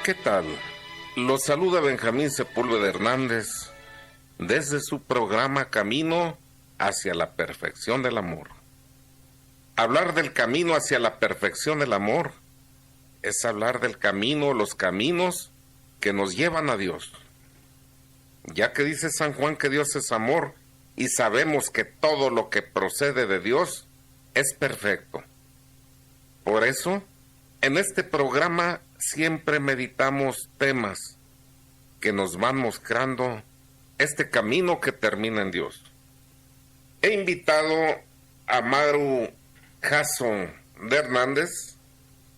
¿Qué tal? Los saluda Benjamín Sepúlveda Hernández desde su programa Camino hacia la Perfección del Amor. Hablar del camino hacia la perfección del amor es hablar del camino, los caminos que nos llevan a Dios. Ya que dice San Juan que Dios es amor y sabemos que todo lo que procede de Dios es perfecto. Por eso, en este programa siempre meditamos temas que nos van mostrando este camino que termina en Dios. He invitado a Maru Jason de Hernández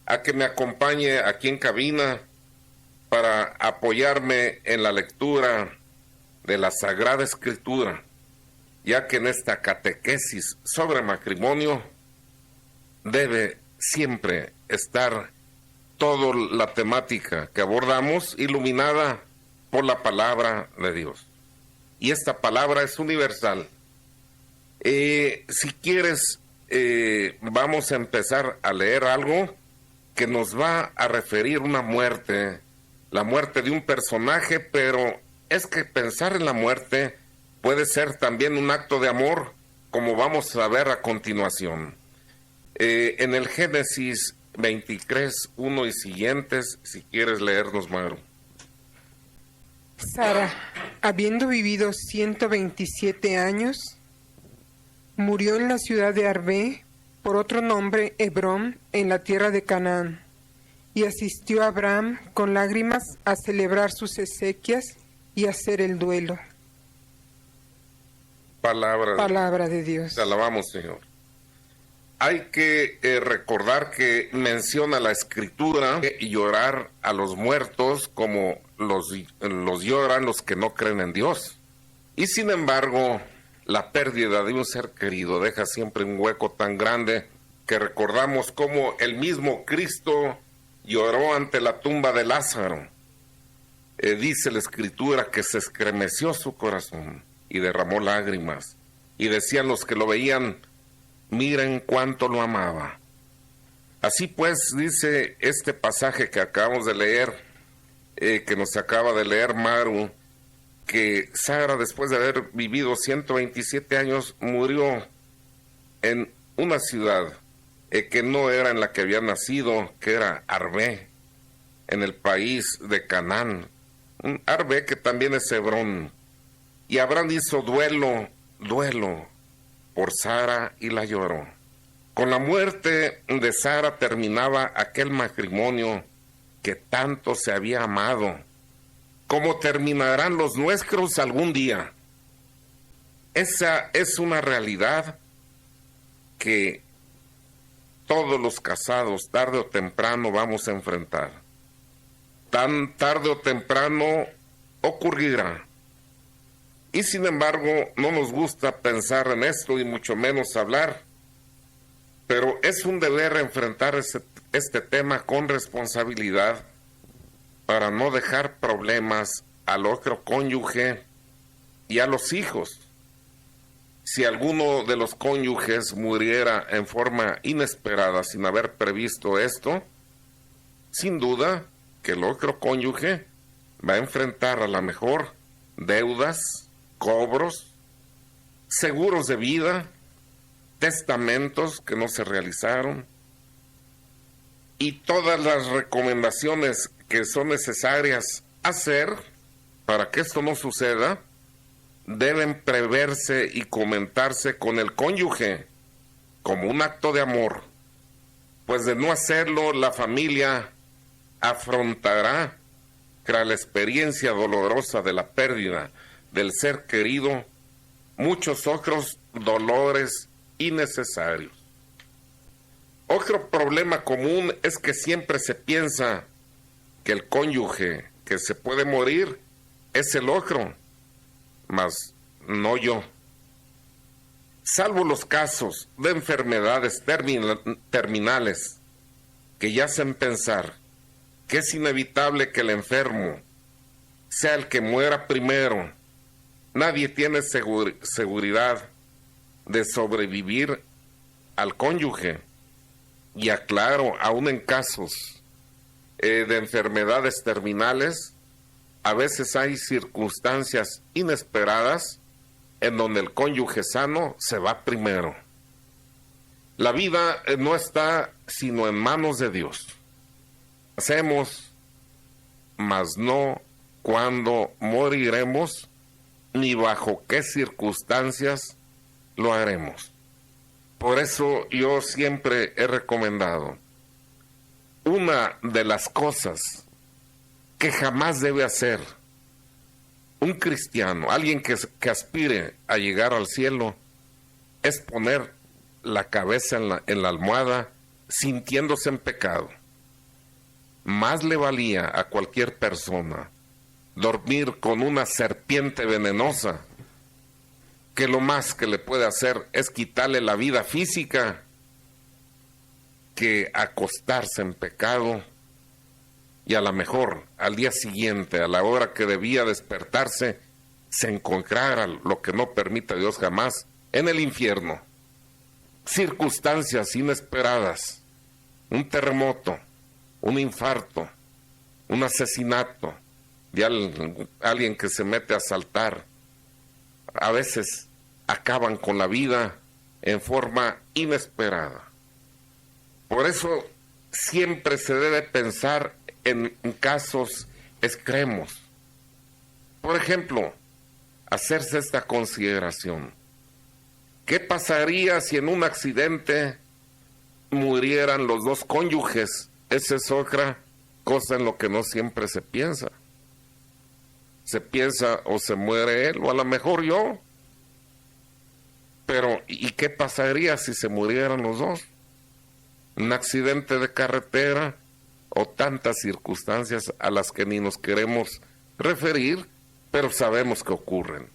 a que me acompañe aquí en cabina para apoyarme en la lectura de la Sagrada Escritura, ya que en esta catequesis sobre matrimonio debe siempre estar toda la temática que abordamos iluminada por la palabra de Dios. Y esta palabra es universal. Si quieres, vamos a empezar a leer algo que nos va a referir una muerte, la muerte de un personaje, pero es que pensar en la muerte puede ser también un acto de amor, como vamos a ver a continuación. En el Génesis 23, 1 y siguientes, si quieres leernos, Maru. Sara, habiendo vivido 127 años, murió en la ciudad de Arbe, por otro nombre Hebrón, en la tierra de Canaán, y asistió a Abraham con lágrimas a celebrar sus exequias y a hacer el duelo. Palabra de Dios. Te alabamos, Señor. Hay que recordar que menciona la Escritura llorar a los muertos como los lloran los que no creen en Dios. Y sin embargo, la pérdida de un ser querido deja siempre un hueco tan grande que recordamos cómo el mismo Cristo lloró ante la tumba de Lázaro. Dice la Escritura que se estremeció su corazón y derramó lágrimas. Y decían los que lo veían: miren cuánto lo amaba. Así pues, dice este pasaje que acabamos de leer, que nos acaba de leer Maru, que Sara, después de haber vivido 127 años, murió en una ciudad que no era en la que había nacido, que era Arbe, en el país de Canaán. Un Arbe que también es Hebrón. Y Abraham hizo duelo por Sara y la lloró. Con la muerte de Sara terminaba aquel matrimonio que tanto se había amado. Como terminarán los nuestros algún día. Esa es una realidad que todos los casados tarde o temprano vamos a enfrentar. Tan tarde o temprano ocurrirá. Y sin embargo, no nos gusta pensar en esto y mucho menos hablar. Pero es un deber enfrentar este tema con responsabilidad para no dejar problemas al otro cónyuge y a los hijos. Si alguno de los cónyuges muriera en forma inesperada sin haber previsto esto, sin duda que el otro cónyuge va a enfrentar a lo mejor deudas, cobros, seguros de vida, testamentos que no se realizaron y todas las recomendaciones que son necesarias hacer para que esto no suceda deben preverse y comentarse con el cónyuge como un acto de amor, pues de no hacerlo la familia afrontará tras la experiencia dolorosa de la pérdida del ser querido muchos otros dolores innecesarios. Otro problema común es que siempre se piensa que el cónyuge que se puede morir es el otro, mas no yo. Salvo los casos de enfermedades terminales que ya hacen pensar que es inevitable que el enfermo sea el que muera primero, nadie tiene seguridad de sobrevivir al cónyuge. Y aclaro, aún en casos de enfermedades terminales, a veces hay circunstancias inesperadas en donde el cónyuge sano se va primero. La vida no está sino en manos de Dios. Hacemos, mas no cuándo moriremos, ni bajo qué circunstancias lo haremos. Por eso yo siempre he recomendado, una de las cosas que jamás debe hacer un cristiano, alguien que aspire a llegar al cielo, es poner la cabeza en la almohada sintiéndose en pecado. Más le valía a cualquier persona dormir con una serpiente venenosa, que lo más que le puede hacer es quitarle la vida física, que acostarse en pecado y a lo mejor al día siguiente, a la hora que debía despertarse, se encontrara lo que no permita Dios jamás, en el infierno. Circunstancias inesperadas, un terremoto, un infarto, un asesinato de alguien que se mete a asaltar, a veces acaban con la vida en forma inesperada. Por eso siempre se debe pensar en casos extremos. Por ejemplo, hacerse esta consideración: ¿qué pasaría si en un accidente murieran los dos cónyuges? Esa es otra cosa en lo que no siempre se piensa. Se piensa o se muere él o a lo mejor yo. Pero ¿y qué pasaría si se murieran los dos? Un accidente de carretera o tantas circunstancias a las que ni nos queremos referir, pero sabemos que ocurren.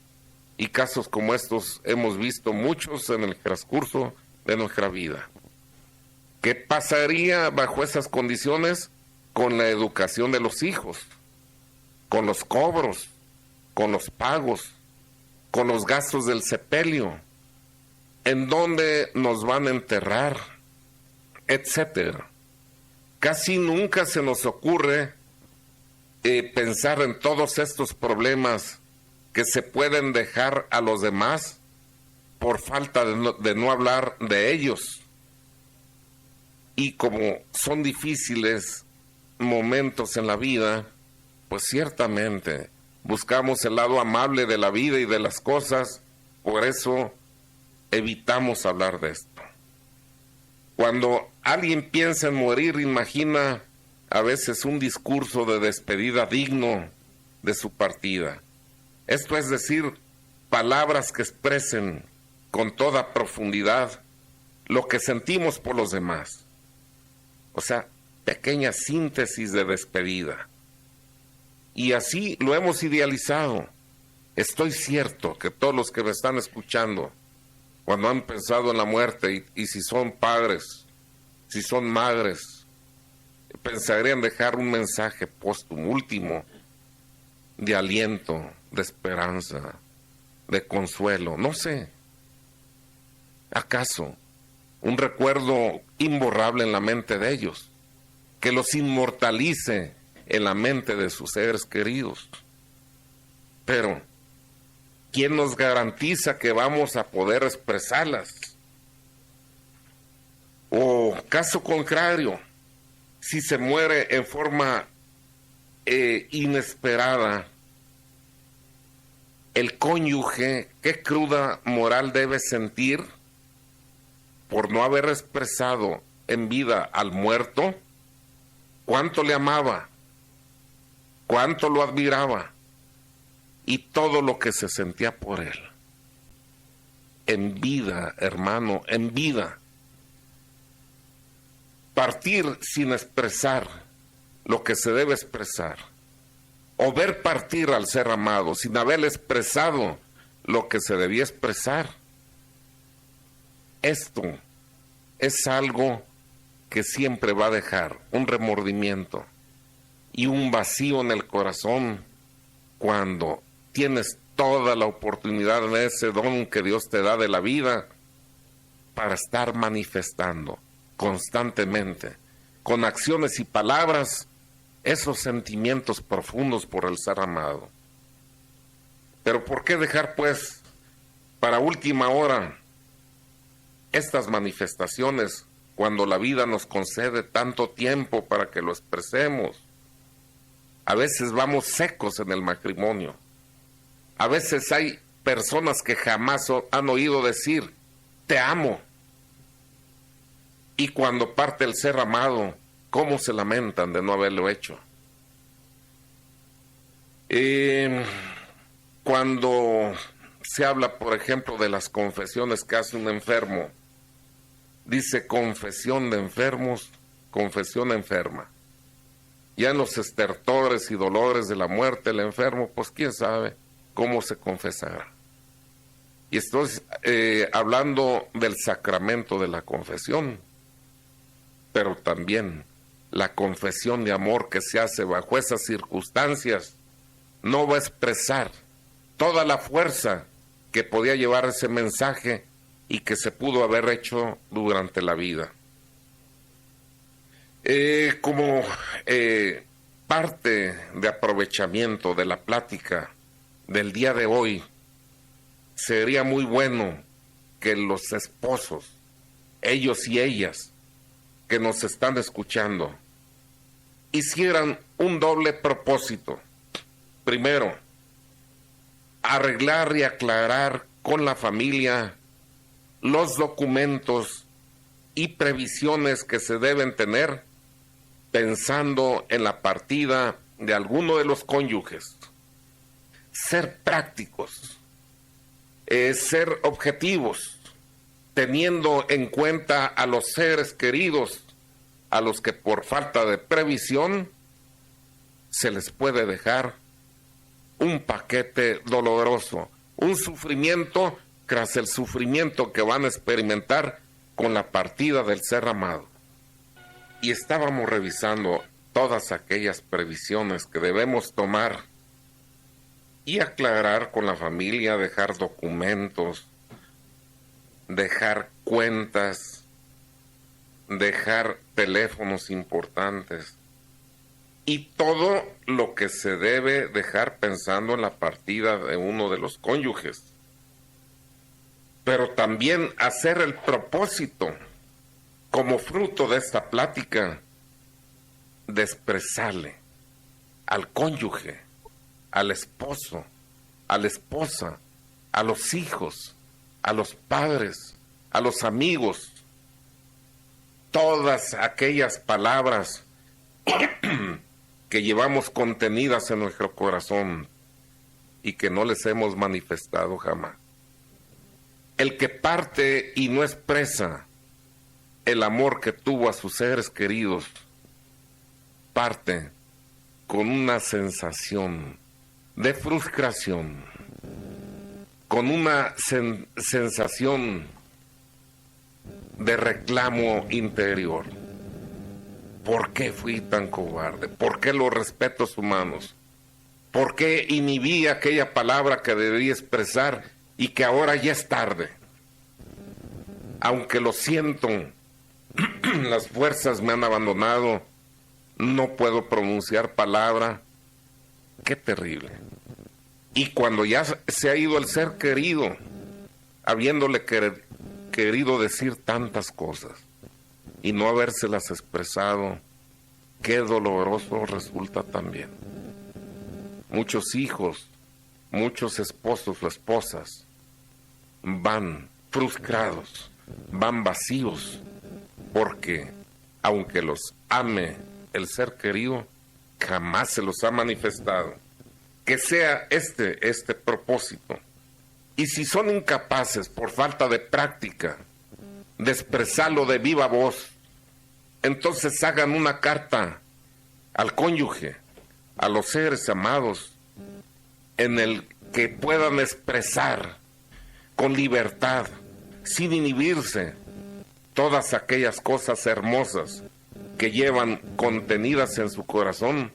Y casos como estos hemos visto muchos en el transcurso de nuestra vida. ¿Qué pasaría bajo esas condiciones con la educación de los hijos, con los cobros, con los pagos, con los gastos del sepelio, en dónde nos van a enterrar, etcétera? Casi nunca se nos ocurre pensar en todos estos problemas que se pueden dejar a los demás por falta de no hablar de ellos. Y como son difíciles momentos en la vida, pues ciertamente buscamos el lado amable de la vida y de las cosas, por eso evitamos hablar de esto. Cuando alguien piensa en morir, imagina a veces un discurso de despedida digno de su partida. Esto es decir, palabras que expresen con toda profundidad lo que sentimos por los demás. O sea, pequeña síntesis de despedida. Y así lo hemos idealizado. Estoy cierto que todos los que me están escuchando, cuando han pensado en la muerte, y si son padres, si son madres, pensarían dejar un mensaje póstumo, último, de aliento, de esperanza, de consuelo, no sé. ¿Acaso un recuerdo imborrable en la mente de ellos, que los inmortalice en la mente de sus seres queridos? Pero ¿quién nos garantiza que vamos a poder expresarlas? O caso contrario, si se muere en forma inesperada, el cónyuge, ¿qué cruda moral debe sentir por no haber expresado en vida al muerto cuánto le amaba, cuánto lo admiraba y todo lo que se sentía por él? En vida, hermano, en vida. Partir sin expresar lo que se debe expresar, o ver partir al ser amado sin haber expresado lo que se debía expresar, esto es algo que siempre va a dejar un remordimiento y un vacío en el corazón cuando tienes toda la oportunidad de ese don que Dios te da de la vida para estar manifestando constantemente, con acciones y palabras, esos sentimientos profundos por el ser amado. Pero ¿por qué dejar, pues, para última hora estas manifestaciones cuando la vida nos concede tanto tiempo para que lo expresemos? A veces vamos secos en el matrimonio. A veces hay personas que jamás han oído decir, te amo. Y cuando parte el ser amado, ¿cómo se lamentan de no haberlo hecho? Cuando se habla, por ejemplo, de las confesiones que hace un enfermo, dice confesión de enfermos, confesión enferma. Ya en los estertores y dolores de la muerte del enfermo, pues quién sabe cómo se confesará. Y estoy hablando del sacramento de la confesión, pero también la confesión de amor que se hace bajo esas circunstancias no va a expresar toda la fuerza que podía llevar ese mensaje y que se pudo haber hecho durante la vida. Como parte de aprovechamiento de la plática del día de hoy, sería muy bueno que los esposos, ellos y ellas, que nos están escuchando, hicieran un doble propósito. Primero, arreglar y aclarar con la familia los documentos y previsiones que se deben tener pensando en la partida de alguno de los cónyuges. Ser prácticos, ser objetivos, teniendo en cuenta a los seres queridos a los que por falta de previsión se les puede dejar un paquete doloroso, un sufrimiento tras el sufrimiento que van a experimentar con la partida del ser amado. Y estábamos revisando todas aquellas previsiones que debemos tomar y aclarar con la familia, dejar documentos, dejar cuentas, dejar teléfonos importantes y todo lo que se debe dejar pensando en la partida de uno de los cónyuges. Pero también hacer el propósito, como fruto de esta plática, de expresarle al cónyuge, al esposo, a la esposa, a los hijos, a los padres, a los amigos, todas aquellas palabras que llevamos contenidas en nuestro corazón y que no les hemos manifestado jamás. El que parte y no expresa el amor que tuvo a sus seres queridos, parte con una sensación de frustración, con una sensación de reclamo interior. ¿Por qué fui tan cobarde? ¿Por qué los respetos humanos? ¿Por qué inhibí aquella palabra que debía expresar y que ahora ya es tarde? Aunque lo siento, las fuerzas me han abandonado, no puedo pronunciar palabra. Qué terrible. Y cuando ya se ha ido el ser querido, habiéndole querido decir tantas cosas y no habérselas expresado, qué doloroso resulta también. Muchos hijos, muchos esposos o esposas van frustrados, van vacíos, porque aunque los ame el ser querido, jamás se los ha manifestado. Que sea este propósito. Y si son incapaces por falta de práctica de expresarlo de viva voz, entonces hagan una carta al cónyuge, a los seres amados, en el que puedan expresar con libertad, sin inhibirse, todas aquellas cosas hermosas que llevan contenidas en su corazón,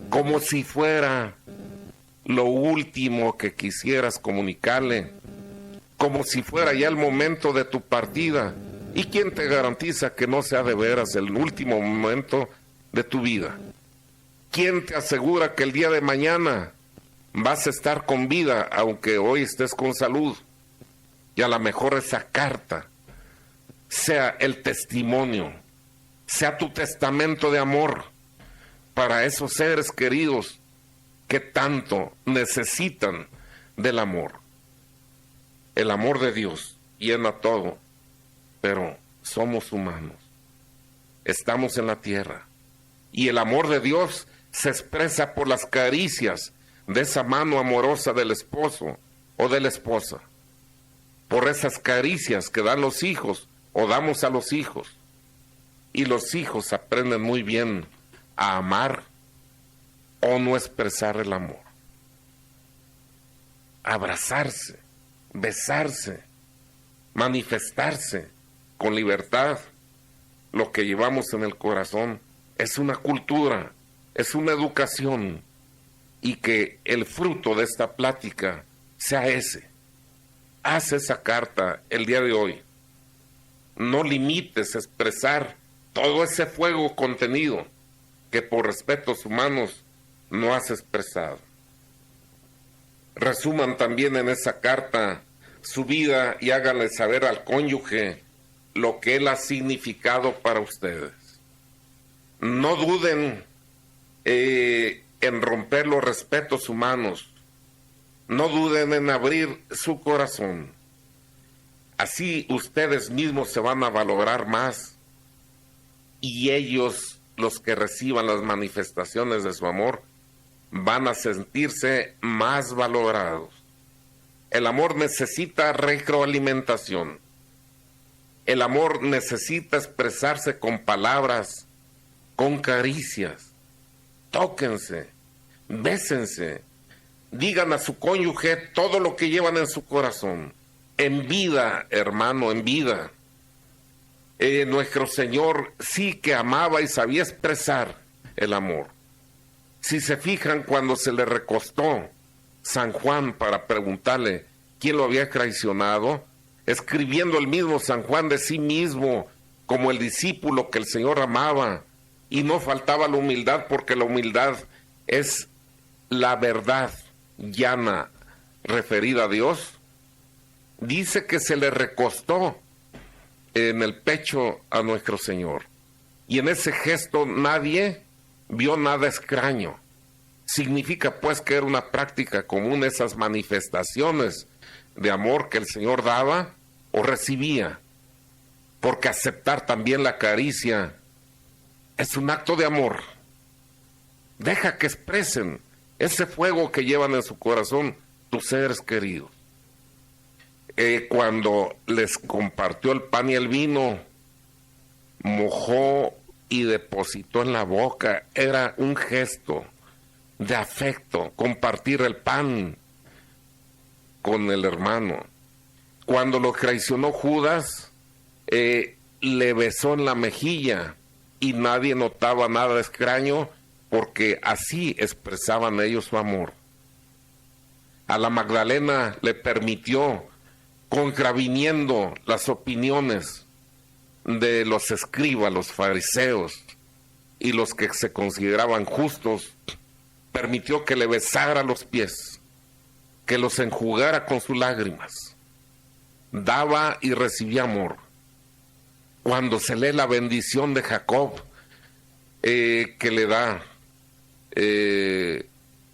como si fuera lo último que quisieras comunicarle, como si fuera ya el momento de tu partida. ¿Y quién te garantiza que no sea de veras el último momento de tu vida? ¿Quién te asegura que el día de mañana vas a estar con vida, aunque hoy estés con salud? Y a lo mejor esa carta sea el testimonio, sea tu testamento de amor para esos seres queridos que tanto necesitan del amor. El amor de Dios llena todo, pero somos humanos, estamos en la tierra, y el amor de Dios se expresa por las caricias de esa mano amorosa del esposo o de la esposa, por esas caricias que dan los hijos o damos a los hijos, y los hijos aprenden muy bien a amar o no expresar el amor, abrazarse, besarse, manifestarse con libertad lo que llevamos en el corazón. Es una cultura, es una educación, y que el fruto de esta plática sea ese. Haz esa carta el día de hoy. No limites a expresar todo ese fuego contenido que por respetos humanos no has expresado. Resuman también en esa carta su vida y háganle saber al cónyuge lo que él ha significado para ustedes. No duden en romper los respetos humanos. No duden en abrir su corazón. Así ustedes mismos se van a valorar más, y ellos, los que reciban las manifestaciones de su amor, van a sentirse más valorados. El amor necesita retroalimentación. El amor necesita expresarse con palabras, con caricias. Tóquense, bésense, digan a su cónyuge todo lo que llevan en su corazón. En vida, hermano, en vida. Nuestro Señor sí que amaba y sabía expresar el amor. Si se fijan, cuando se le recostó San Juan para preguntarle quién lo había traicionado, escribiendo el mismo San Juan de sí mismo como el discípulo que el Señor amaba, y no faltaba la humildad, porque la humildad es la verdad llana referida a Dios. Dice que se le recostó en el pecho a nuestro Señor, y en ese gesto nadie vio nada extraño. Significa pues que era una práctica común esas manifestaciones de amor que el Señor daba o recibía, porque aceptar también la caricia es un acto de amor. Deja que expresen ese fuego que llevan en su corazón tus seres queridos. Cuando les compartió el pan y el vino, mojó y depositó en la boca. Era un gesto de afecto, compartir el pan con el hermano. Cuando lo traicionó Judas, le besó en la mejilla, y nadie notaba nada extraño, porque así expresaban ellos su amor. A la Magdalena le permitió, contraviniendo las opiniones de los escribas, los fariseos y los que se consideraban justos, permitió que le besara los pies, que los enjugara con sus lágrimas. Daba y recibía amor. Cuando se lee la bendición de Jacob, que le da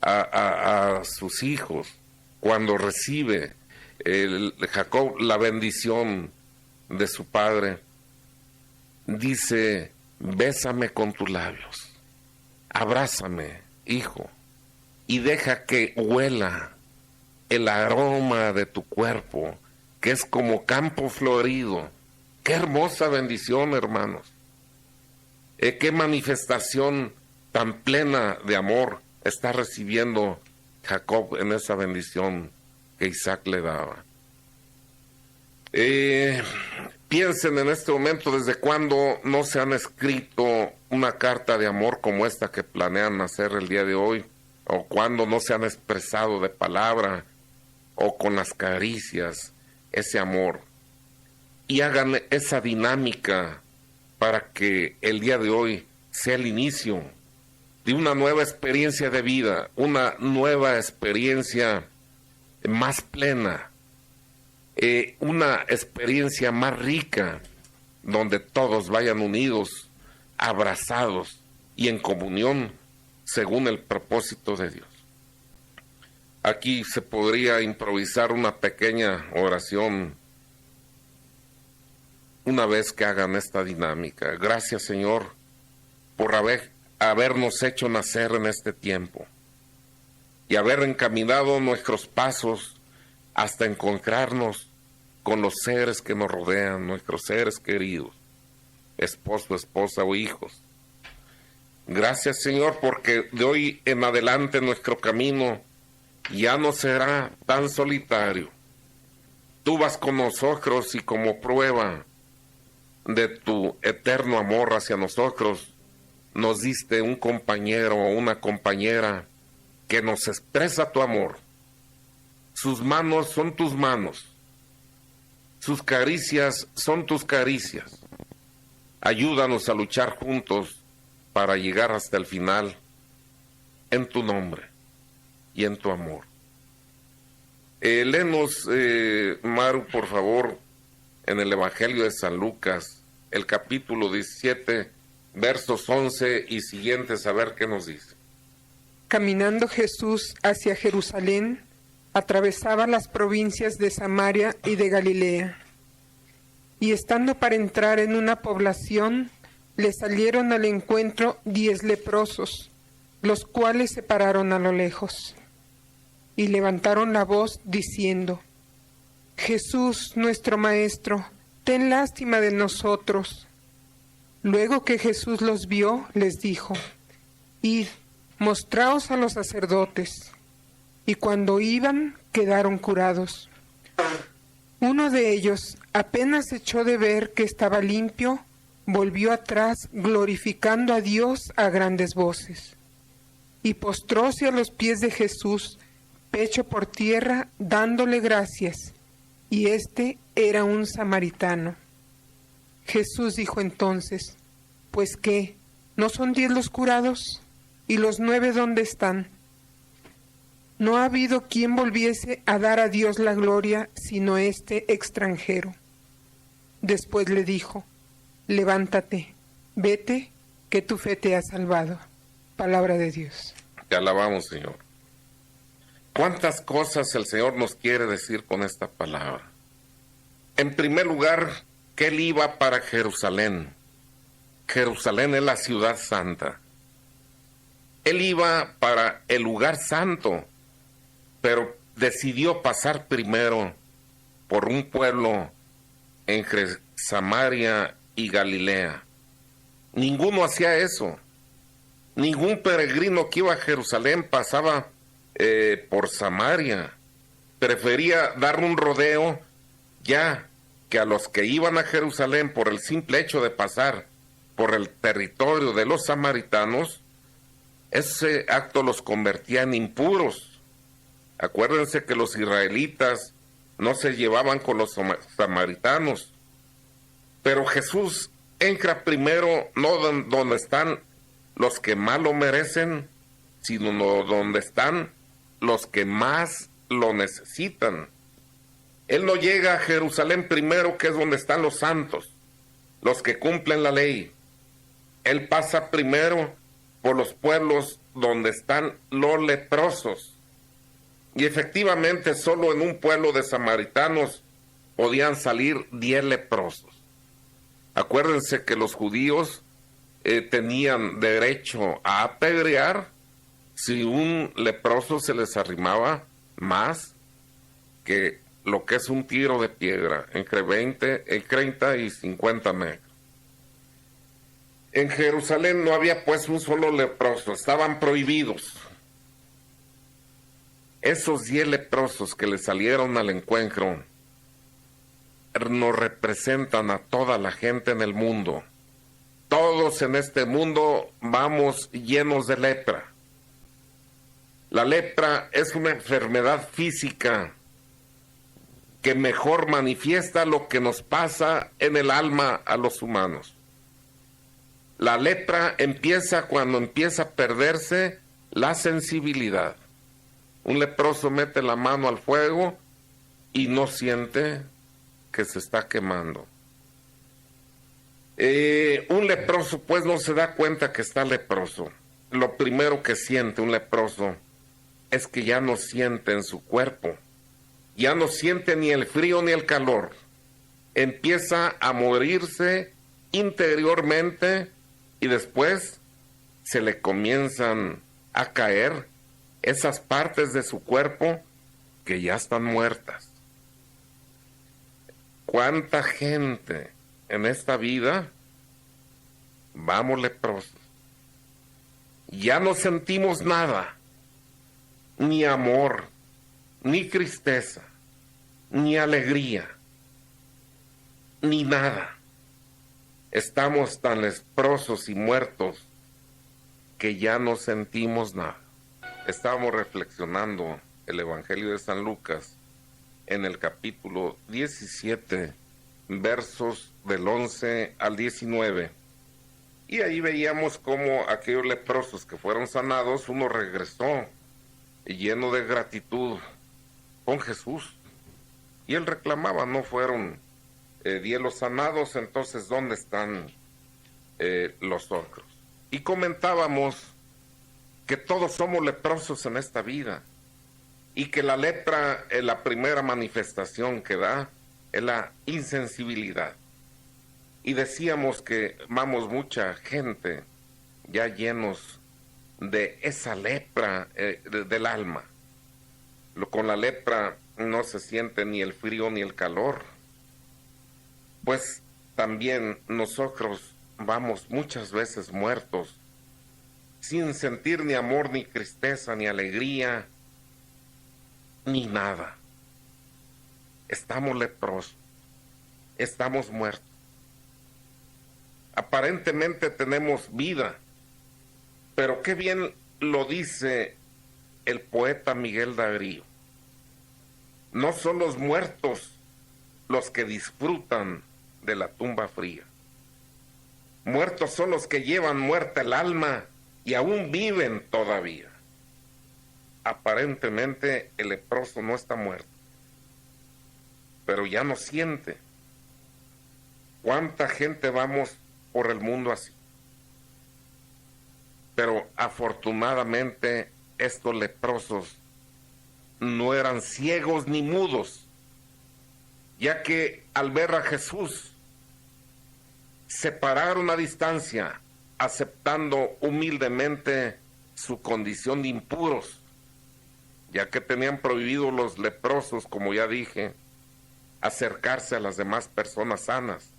a sus hijos, cuando rcibe Jacob la bendición de su padre, dice: bésame con tus labios, abrázame, hijo, y deja que huela el aroma de tu cuerpo, que es como campo florido. Qué hermosa bendición, hermanos. Qué manifestación tan plena de amor está recibiendo Jacob en esa bendición que Isaac le daba. Piensen en este momento desde cuándo no se han escrito una carta de amor como esta que planean hacer el día de hoy, o cuándo no se han expresado de palabra o con las caricias ese amor. Y hagan esa dinámica para que el día de hoy sea el inicio de una nueva experiencia de vida, una nueva experiencia más plena, una experiencia más rica, donde todos vayan unidos, abrazados y en comunión según el propósito de Dios. Aquí se podría improvisar una pequeña oración una vez que hagan esta dinámica. Gracias, Señor, por habernos hecho nacer en este tiempo y haber encaminado nuestros pasos hasta encontrarnos con los seres que nos rodean, nuestros seres queridos, esposo, esposa o hijos. Gracias, Señor, porque de hoy en adelante nuestro camino ya no será tan solitario. Tú vas con nosotros y como prueba de tu eterno amor hacia nosotros, nos diste un compañero o una compañera que nos expresa tu amor. Sus manos son tus manos, sus caricias son tus caricias. Ayúdanos a luchar juntos para llegar hasta el final en tu nombre y en tu amor. Léenos, Maru, por favor, en el Evangelio de San Lucas, el capítulo 17, versos 11 y siguientes, a ver qué nos dice. Caminando Jesús hacia Jerusalén, atravesaba las provincias de Samaria y de Galilea. Y estando para entrar en una población, le salieron al encuentro 10 leprosos, los cuales se pararon a lo lejos, y levantaron la voz diciendo: Jesús, nuestro Maestro, ten lástima de nosotros. Luego que Jesús los vio, les dijo: Id, mostraos a los sacerdotes. Y cuando iban, quedaron curados. Uno de ellos, apenas echó de ver que estaba limpio, volvió atrás glorificando a Dios a grandes voces. Y postróse a los pies de Jesús, pecho por tierra, dándole gracias. Y este era un samaritano. Jesús dijo entonces: ¿Pues qué? ¿No son 10 los curados? ¿Y los 9 dónde están? No ha habido quien volviese a dar a Dios la gloria, sino este extranjero. Después le dijo: levántate, vete, que tu fe te ha salvado. Palabra de Dios. Te alabamos, Señor. ¿Cuántas cosas el Señor nos quiere decir con esta palabra? En primer lugar, que Él iba para Jerusalén. Jerusalén es la ciudad santa. Él iba para el lugar santo, pero decidió pasar primero por un pueblo entre Samaria y Galilea. Ninguno hacía eso. Ningún peregrino que iba a Jerusalén pasaba por Samaria. Prefería dar un rodeo, ya que a los que iban a Jerusalén por el simple hecho de pasar por el territorio de los samaritanos, ese acto los convertía en impuros. Acuérdense que los israelitas no se llevaban con los samaritanos. Pero Jesús entra primero no donde están los que más lo merecen, sino donde están los que más lo necesitan. Él no llega a Jerusalén primero, que es donde están los santos, los que cumplen la ley. Él pasa primero por los pueblos donde están los leprosos. Y efectivamente solo en un pueblo de samaritanos podían salir 10 leprosos. Acuérdense que los judíos tenían derecho a apedrear si un leproso se les arrimaba más que lo que es un tiro de piedra, entre 30 y 50 metros. En Jerusalén no había pues un solo leproso, estaban prohibidos. Esos 10 leprosos que le salieron al encuentro nos representan a toda la gente en el mundo. Todos en este mundo vamos llenos de lepra. La lepra es una enfermedad física que mejor manifiesta lo que nos pasa en el alma a los humanos. La lepra empieza cuando empieza a perderse la sensibilidad. Un leproso mete la mano al fuego y no siente que se está quemando. Un leproso pues no se da cuenta que está leproso. Lo primero que siente un leproso es que ya no siente en su cuerpo, ya no siente ni el frío ni el calor. Empieza a morirse interiormente y después se le comienzan a caer esas partes de su cuerpo que ya están muertas. ¿Cuánta gente en esta vida vamos leprosos? Ya no sentimos nada, ni amor, ni tristeza, ni alegría, ni nada. Estamos tan leprosos y muertos que ya no sentimos nada. Estábamos reflexionando el Evangelio de San Lucas en el capítulo 17, versos del 11 al 19. Y ahí veíamos cómo aquellos leprosos que fueron sanados, uno regresó lleno de gratitud con Jesús. Y él reclamaba, no fueron 10 los sanados, entonces ¿dónde están los otros? Y comentábamos que todos somos leprosos en esta vida y que la lepra, la primera manifestación que da es la insensibilidad. Y decíamos que vamos mucha gente ya llenos de esa lepra del alma. Con la lepra no se siente ni el frío ni el calor. Pues también nosotros vamos muchas veces muertos, sin sentir ni amor, ni tristeza, ni alegría, ni nada. Estamos leprosos, estamos muertos. Aparentemente tenemos vida, pero qué bien lo dice el poeta Miguel Darío. No son los muertos los que disfrutan de la tumba fría. Muertos son los que llevan muerta el alma y aún viven todavía. Aparentemente el leproso no está muerto, pero ya no siente. ¿Cuánta gente vamos por el mundo así? Pero afortunadamente estos leprosos no eran ciegos ni mudos, ya que al ver a Jesús se pararon a distancia, aceptando humildemente su condición de impuros, ya que tenían prohibido los leprosos, como ya dije, acercarse a las demás personas sanas.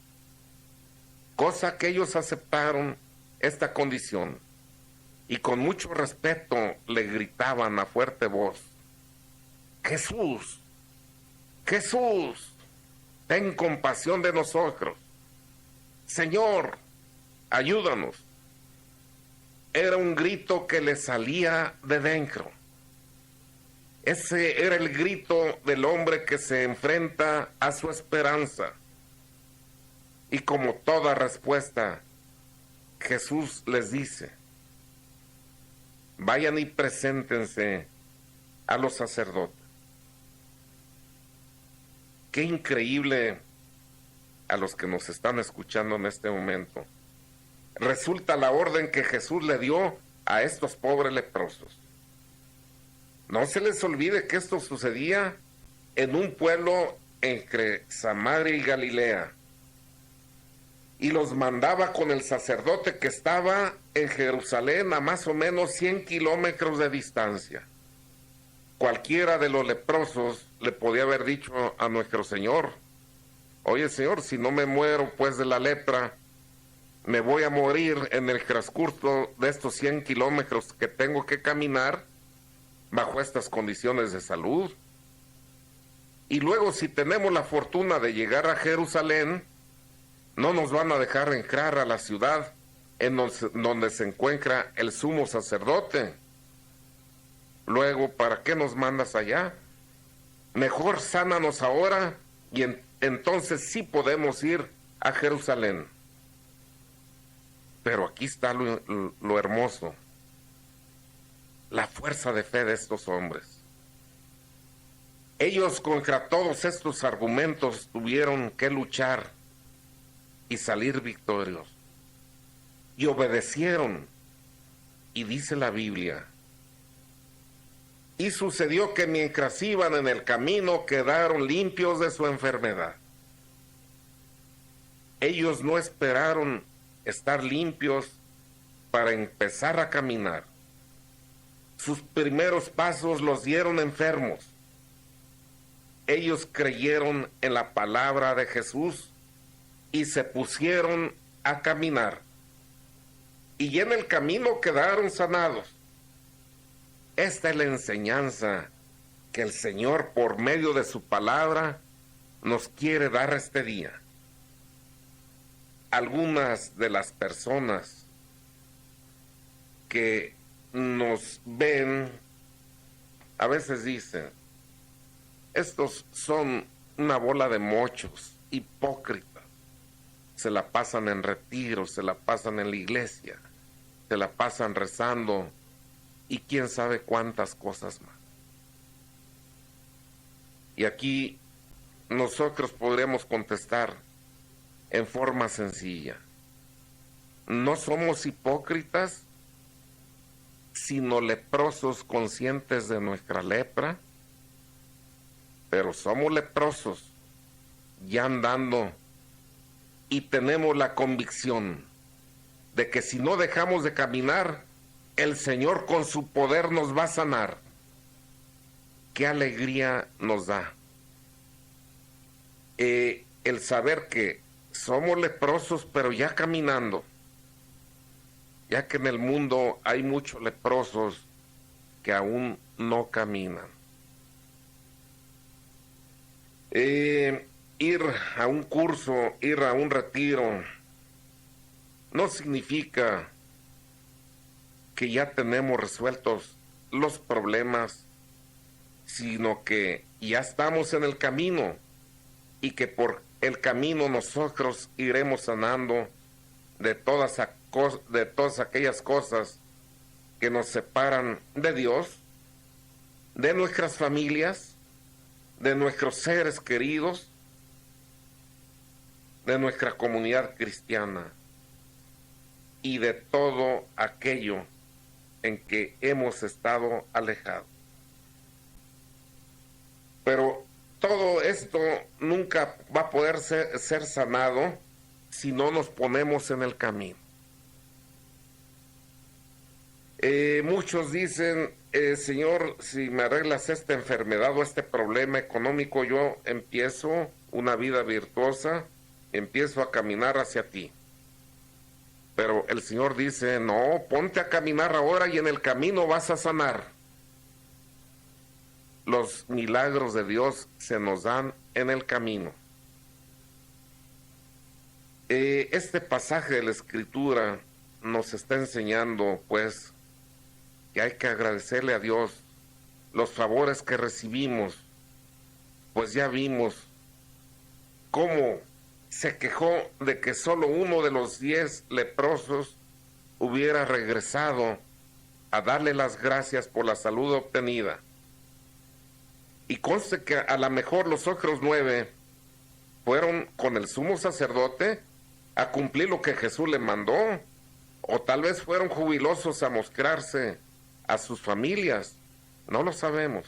Cosa que ellos aceptaron esta condición y con mucho respeto le gritaban a fuerte voz: Jesús, Jesús, ten compasión de nosotros. Señor, ayúdanos. Era un grito que le salía de dentro. Ese era el grito del hombre que se enfrenta a su esperanza. Y como toda respuesta, Jesús les dice: vayan y preséntense a los sacerdotes. Qué increíble a los que nos están escuchando en este momento. Resulta la orden que Jesús le dio a estos pobres leprosos. No se les olvide que esto sucedía en un pueblo entre Samaria y Galilea. Y los mandaba con el sacerdote que estaba en Jerusalén a más o menos 100 kilómetros de distancia. Cualquiera de los leprosos le podía haber dicho a nuestro Señor: oye, Señor, si no me muero pues de la lepra, me voy a morir en el transcurso de estos 100 kilómetros que tengo que caminar bajo estas condiciones de salud. Y luego, si tenemos la fortuna de llegar a Jerusalén, no nos van a dejar entrar a la ciudad en donde se encuentra el sumo sacerdote. Luego, ¿para qué nos mandas allá? Mejor sánanos ahora y entonces sí podemos ir a Jerusalén. Pero aquí está lo hermoso, la fuerza de fe de estos hombres. Ellos contra todos estos argumentos tuvieron que luchar y salir victoriosos. Y obedecieron. Y dice la Biblia, y sucedió que mientras iban en el camino quedaron limpios de su enfermedad. Ellos no esperaron estar limpios para empezar a caminar. Sus primeros pasos los dieron enfermos. Ellos creyeron en la palabra de Jesús y se pusieron a caminar. Y en el camino quedaron sanados. Esta es la enseñanza que el Señor, por medio de su palabra, nos quiere dar este día. Algunas de las personas que nos ven a veces dicen, estos son una bola de mochos, hipócritas, se la pasan en retiro, se la pasan en la iglesia, se la pasan rezando y quién sabe cuántas cosas más. Y aquí nosotros podríamos contestar en forma sencilla. No somos hipócritas, sino leprosos conscientes de nuestra lepra, pero somos leprosos ya andando y tenemos la convicción de que si no dejamos de caminar, el Señor con su poder nos va a sanar. Qué alegría nos da el saber que somos leprosos, pero ya caminando, ya que en el mundo hay muchos leprosos que aún no caminan. Ir a un curso, ir a un retiro, no significa que ya tenemos resueltos los problemas, sino que ya estamos en el camino y que por el camino nosotros iremos sanando de todas aquellas cosas que nos separan de Dios, de nuestras familias, de nuestros seres queridos, de nuestra comunidad cristiana y de todo aquello en que hemos estado alejados. Pero todo esto nunca va a poder ser sanado si no nos ponemos en el camino. Muchos dicen, Señor, si me arreglas esta enfermedad o este problema económico, yo empiezo una vida virtuosa, empiezo a caminar hacia ti. Pero el Señor dice, no, ponte a caminar ahora y en el camino vas a sanar. Los milagros de Dios se nos dan en el camino. Este pasaje de la Escritura nos está enseñando, pues, que hay que agradecerle a Dios los favores que recibimos, pues ya vimos cómo se quejó de que solo uno de los 10 leprosos hubiera regresado a darle las gracias por la salud obtenida. Y conste que a lo mejor los otros 9 fueron con el sumo sacerdote a cumplir lo que Jesús le mandó, o tal vez fueron jubilosos a mostrarse a sus familias, no lo sabemos.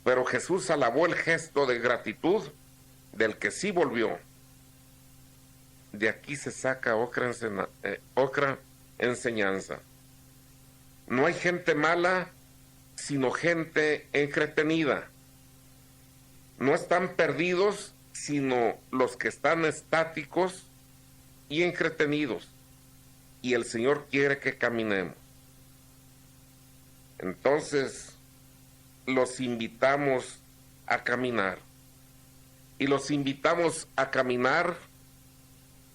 Pero Jesús alabó el gesto de gratitud del que sí volvió. De aquí se saca otra enseñanza. No hay gente mala, sino gente entretenida. No están perdidos, sino los que están estáticos y entretenidos. Y el Señor quiere que caminemos. Entonces, los invitamos a caminar. Y los invitamos a caminar,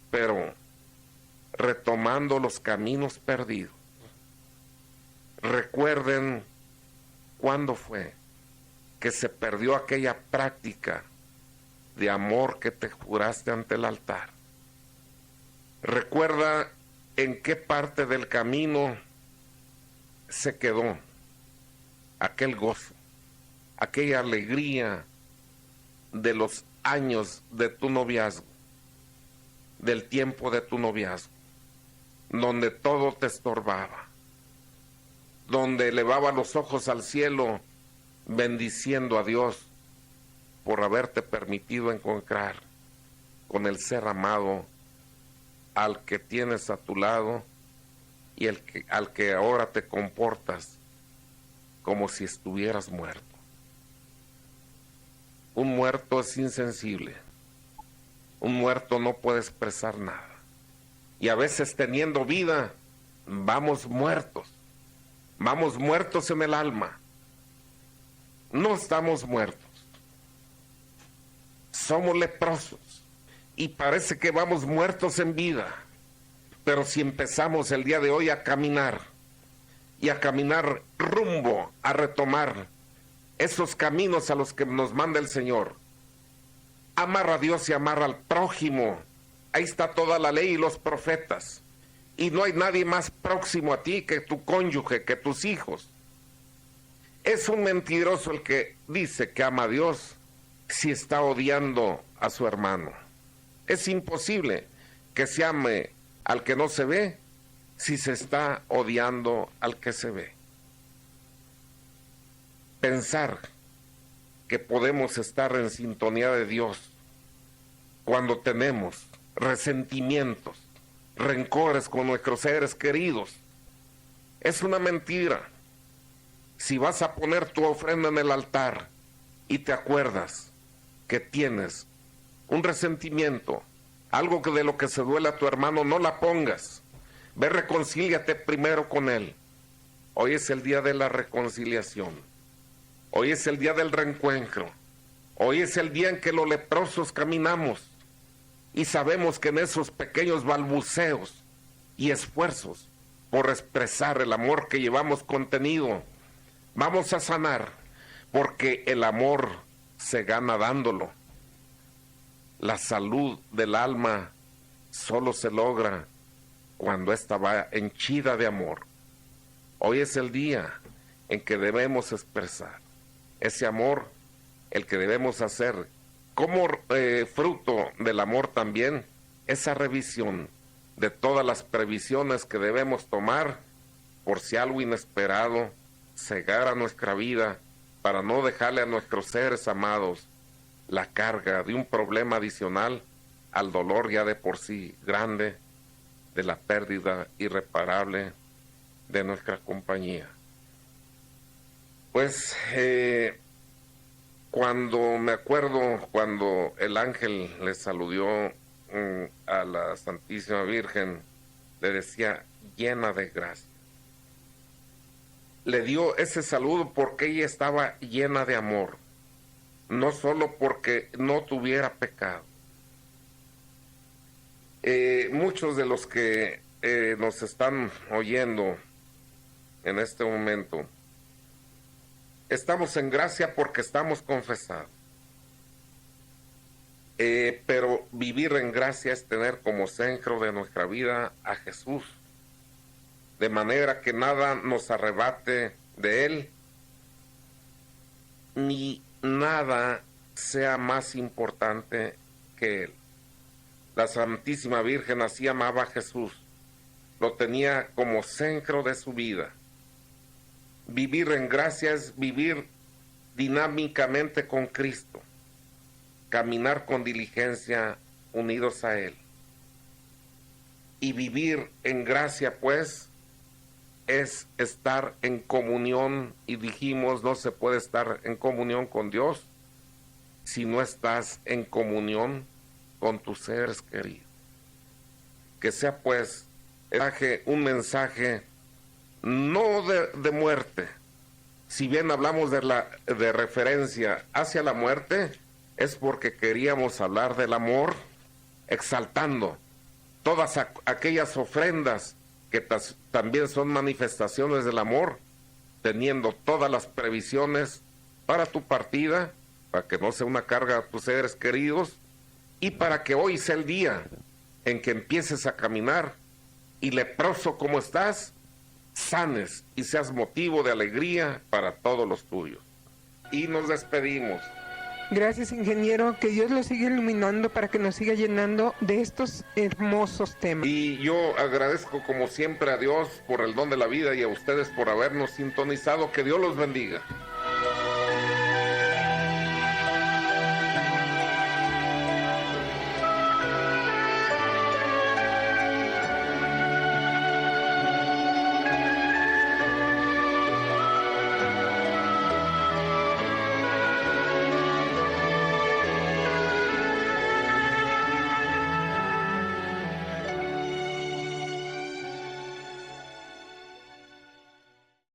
pero retomando los caminos perdidos. Recuerden cuándo fue que se perdió aquella práctica de amor que te juraste ante el altar. Recuerda en qué parte del camino se quedó aquel gozo, aquella alegría de los años de tu noviazgo, del tiempo de tu noviazgo, donde todo te estorbaba, donde elevaba los ojos al cielo bendiciendo a Dios por haberte permitido encontrar con el ser amado al que tienes a tu lado y al que ahora te comportas como si estuvieras muerto. Un muerto es insensible. Un muerto no puede expresar nada. Y a veces teniendo vida, vamos muertos en el alma. No estamos muertos. Somos leprosos. Y parece que vamos muertos en vida. Pero si empezamos el día de hoy a caminar, y a caminar rumbo a retomar esos caminos a los que nos manda el Señor, amar a Dios y amar al prójimo, ahí está toda la ley y los profetas, y no hay nadie más próximo a ti que tu cónyuge, que tus hijos. Es un mentiroso el que dice que ama a Dios si está odiando a su hermano. Es imposible que se ame al que no se ve si se está odiando al que se ve. Pensar que podemos estar en sintonía de Dios cuando tenemos resentimientos, rencores con nuestros seres queridos, es una mentira. Si vas a poner tu ofrenda en el altar y te acuerdas que tienes un resentimiento, algo que de lo que se duele a tu hermano, no la pongas. Ve, reconcíliate primero con él. Hoy es el día de la reconciliación. Hoy es el día del reencuentro. Hoy es el día en que los leprosos caminamos y sabemos que en esos pequeños balbuceos y esfuerzos por expresar el amor que llevamos contenido, vamos a sanar, porque el amor se gana dándolo. La salud del alma solo se logra cuando ésta va henchida de amor. Hoy es el día en que debemos expresar ese amor, el que debemos hacer como fruto del amor también, esa revisión de todas las previsiones que debemos tomar por si algo inesperado cegara nuestra vida, para no dejarle a nuestros seres amados la carga de un problema adicional al dolor ya de por sí grande de la pérdida irreparable de nuestra compañía. Pues cuando me acuerdo, cuando el ángel le saludó a la Santísima Virgen, le decía llena de gracia. Le dio ese saludo porque ella estaba llena de amor, no solo porque no tuviera pecado. Muchos de los que nos están oyendo en este momento, estamos en gracia porque estamos confesados. Pero vivir en gracia es tener como centro de nuestra vida a Jesús, de manera que nada nos arrebate de Él, ni nada sea más importante que Él. La Santísima Virgen así amaba a Jesús, lo tenía como centro de su vida. Vivir en gracia es vivir dinámicamente con Cristo, caminar con diligencia unidos a Él. Y vivir en gracia, pues, es estar en comunión, y dijimos, no se puede estar en comunión con Dios si no estás en comunión con tus seres queridos. Que sea, pues, un mensaje no de muerte. Si bien hablamos de referencia hacia la muerte, es porque queríamos hablar del amor, exaltando todas aquellas ofrendas que también son manifestaciones del amor, teniendo todas las previsiones para tu partida, para que no sea una carga a tus seres queridos, y para que hoy sea el día en que empieces a caminar y leproso como estás, sanes y seas motivo de alegría para todos los tuyos. Y nos despedimos. Gracias, ingeniero. Que Dios lo siga iluminando para que nos siga llenando de estos hermosos temas. Y yo agradezco como siempre a Dios por el don de la vida y a ustedes por habernos sintonizado. Que Dios los bendiga.